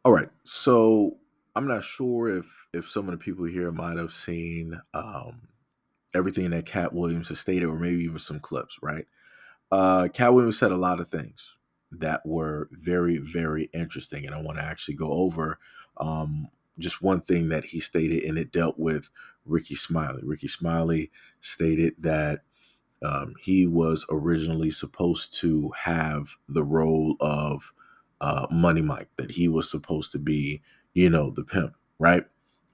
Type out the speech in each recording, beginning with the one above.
All right. So I'm not sure if some of the people here might have seen everything that Cat Williams has stated, or maybe even some clips, right? Cat Williams said a lot of things that were very, very interesting, and I want to actually go over um, just one thing that he stated, and it dealt with Ricky Smiley. Ricky Smiley stated that he was originally supposed to have the role of Money Mike, that he was supposed to be, the pimp, right?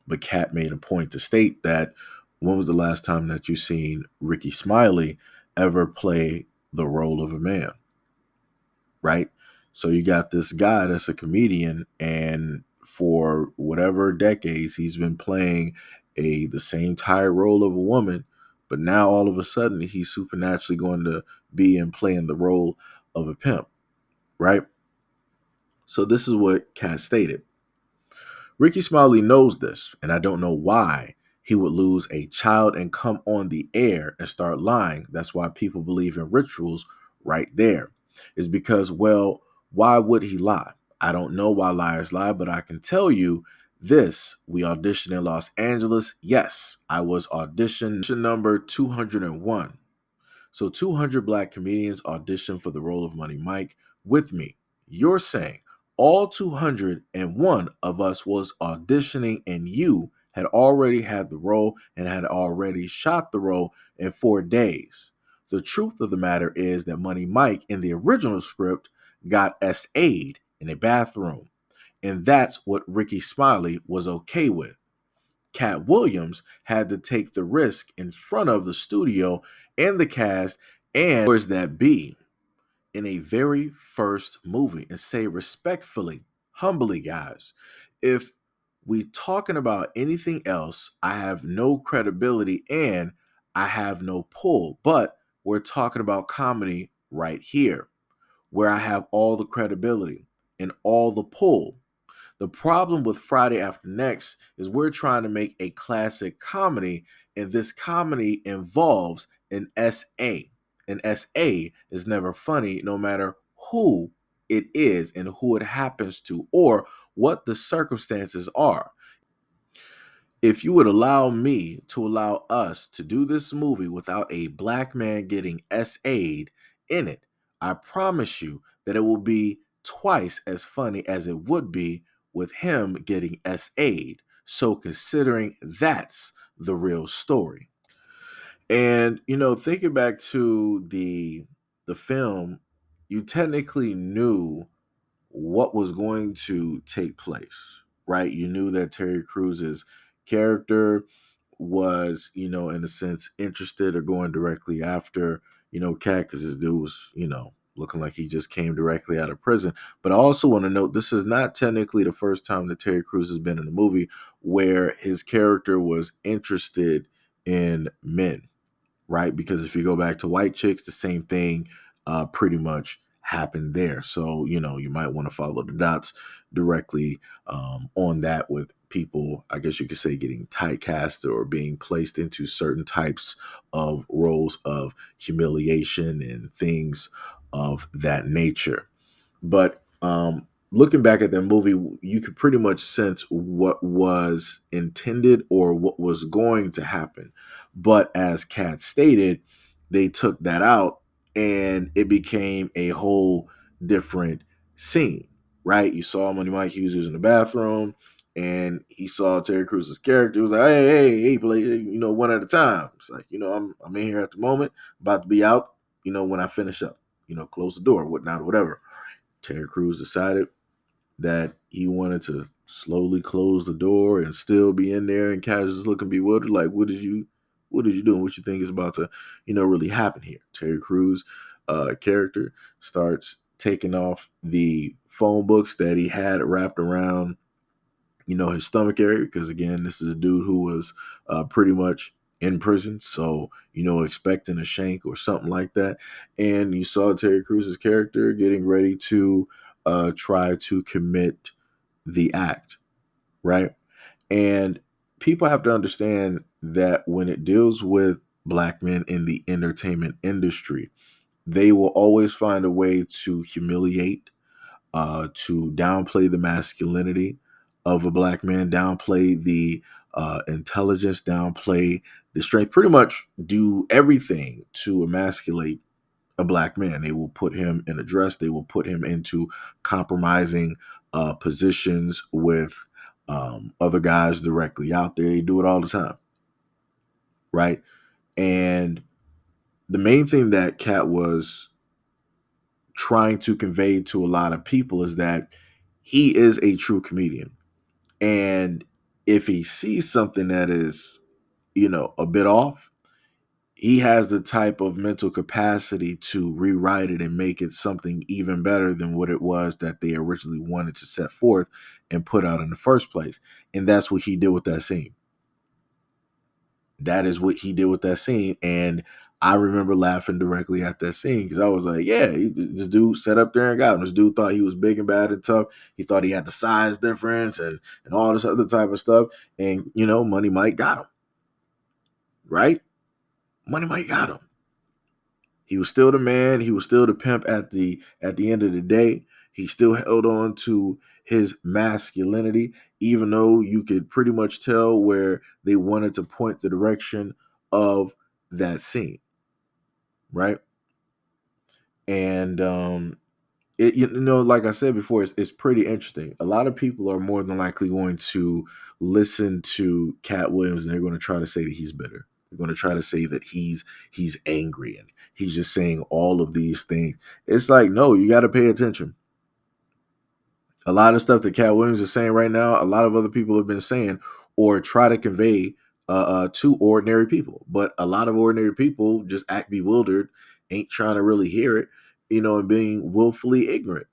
But Cat made a point to state that when was the last time that you seen Ricky Smiley ever play the role of a man, right? So you got this guy that's a comedian, and for whatever decades he's been playing the same tired role of a woman, but now all of a sudden he's supernaturally going to be and playing the role of a pimp, right? So this is what Cat stated. Ricky Smiley knows this, and I don't know why he would lose a child and come on the air and start lying. That's why people believe in rituals right there. Is because, well, why would he lie? I don't know why liars lie, but I can tell you this. We auditioned in Los Angeles. Yes, I was audition number 201. So 200 black comedians auditioned for the role of Money Mike with me. You're saying all 201 of us was auditioning and you had already had the role and had already shot the role in 4 days. The truth of the matter is that Money Mike in the original script got SA'd in a bathroom. And that's what Ricky Smiley was okay with. Cat Williams had to take the risk in front of the studio and the cast and powers that be in a very first movie and say respectfully, humbly, guys, if we talking about anything else, I have no credibility and I have no pull. But we're talking about comedy right here, where I have all the credibility and all the pull. The problem with Friday After Next is we're trying to make a classic comedy, and this comedy involves an SA. An SA is never funny no matter who it is and who it happens to or what the circumstances are. If you would allow me to allow us to do this movie without a black man getting SA'd in it, I promise you that it will be twice as funny as it would be with him getting SA'd. So considering that's the real story. And thinking back to the film, you technically knew what was going to take place, right? You knew that Terry Crews's character was, in a sense, interested or going directly after, Cat, because this dude was, looking like he just came directly out of prison. But I also want to note this is not technically the first time that Terry Crews has been in a movie where his character was interested in men, right? Because if you go back to White Chicks, the same thing pretty much happened there. So, you might want to follow the dots directly on that with people, I guess you could say, getting typecast or being placed into certain types of roles of humiliation and things of that nature. But looking back at that movie, you could pretty much sense what was intended or what was going to happen. But as Kat stated, they took that out and it became a whole different scene, right? You saw Money Mike Hughes was in the bathroom and he saw Terry Crews's character. He was like, hey, play, one at a time. It's like, I'm in here at the moment, about to be out, when I finish up, close the door, whatnot, whatever. Terry Crews decided that he wanted to slowly close the door and still be in there, and Cash is looking bewildered, like, what did you do? What you think is about to, really happen here? Terry Crews character starts taking off the phone books that he had wrapped around, his stomach area, because again, this is a dude who was pretty much in prison, so expecting a shank or something like that. And you saw Terry Crews's character getting ready to try to commit the act, right? And people have to understand that when it deals with black men in the entertainment industry, they will always find a way to humiliate, to downplay the masculinity of a black man, downplay the intelligence, downplay the strength, pretty much do everything to emasculate a black man. They will put him in a dress. They will put him into compromising positions with other guys directly out there. They do it all the time, right? And the main thing that Cat was trying to convey to a lot of people is that he is a true comedian. And if he sees something that is, a bit off, he has the type of mental capacity to rewrite it and make it something even better than what it was that they originally wanted to set forth and put out in the first place. And that's what he did with that scene. That is what he did with that scene. And I remember laughing directly at that scene because I was like, yeah, this dude sat up there and got him. This dude thought he was big and bad and tough. He thought he had the size difference and all this other type of stuff. And, Money Mike got him, right? Money Mike got him. He was still the man. He was still the pimp at the end of the day. He still held on to his masculinity, even though you could pretty much tell where they wanted to point the direction of that scene, right? And like I said before, it's pretty interesting. A lot of people are more than likely going to listen to Cat Williams and they're going to try to say that he's bitter. They're going to try to say that he's angry and he's just saying all of these things. It's like, no, you got to pay attention. A lot of stuff that Cat Williams is saying right now, a lot of other people have been saying or try to convey to ordinary people. But a lot of ordinary people just act bewildered, ain't trying to really hear it, and being willfully ignorant.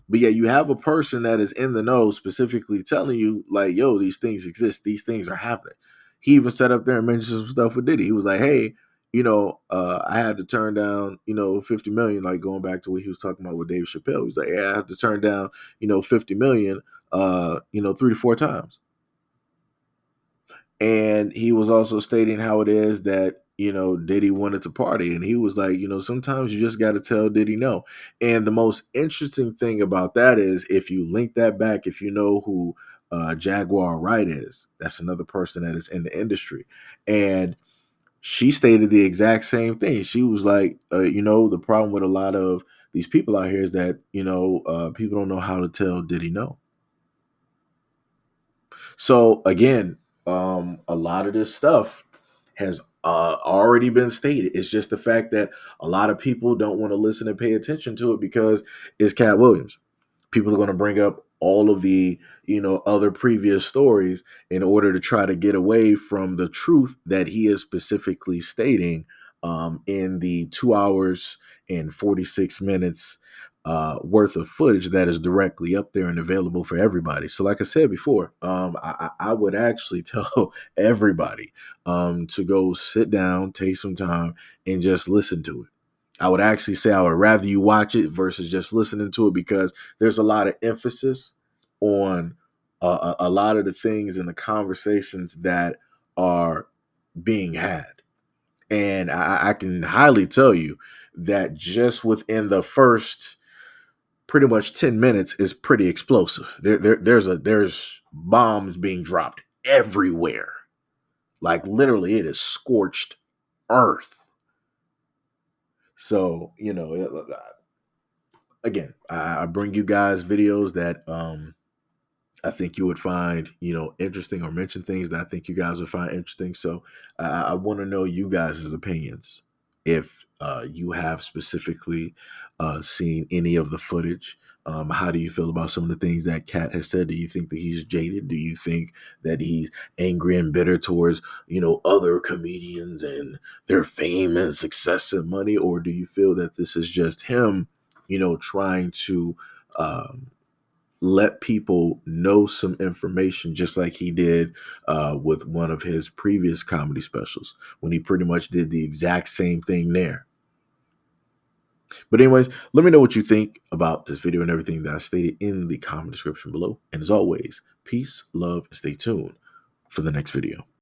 But yeah, you have a person that is in the know specifically telling you, like, yo, these things exist. These things are happening. He even sat up there and mentioned some stuff with Diddy. He was like, hey, I had to turn down, 50 million, like going back to what he was talking about with Dave Chappelle. He's like, yeah, I had to turn down, 50 million, 3 to 4 times. And he was also stating how it is that, Diddy wanted to party. And he was like, sometimes you just got to tell Diddy no. And the most interesting thing about that is if you link that back, if you know who Jaguar Wright is, that's another person that is in the industry. And she stated the exact same thing. She was like, the problem with a lot of these people out here is that, people don't know how to tell Diddy no. So again, a lot of this stuff has already been stated. It's just the fact that a lot of people don't want to listen and pay attention to it because it's Cat Williams. People are going to bring up all of the other previous stories in order to try to get away from the truth that he is specifically stating in the 2 hours and 46 minutes worth of footage that is directly up there and available for everybody. So like I said before, I would actually tell everybody to go sit down, take some time, and just listen to it. I would actually say I would rather you watch it versus just listening to it because there's a lot of emphasis on a lot of the things and the conversations that are being had. And I can highly tell you that just within the first pretty much 10 minutes is pretty explosive. There's bombs being dropped everywhere. Like literally it is scorched earth. So, again, I bring you guys videos that I think you would find, interesting or mention things that I think you guys would find interesting. So I want to know you guys' opinions. If you have specifically seen any of the footage, how do you feel about some of the things that Cat has said? Do you think that he's jaded? Do you think that he's angry and bitter towards, other comedians and their fame and success and money? Or do you feel that this is just him, trying to let people know some information just like he did with one of his previous comedy specials when he pretty much did the exact same thing there. But anyways, let me know what you think about this video and everything that I stated in the comment description below. And as always, peace, love, and stay tuned for the next video.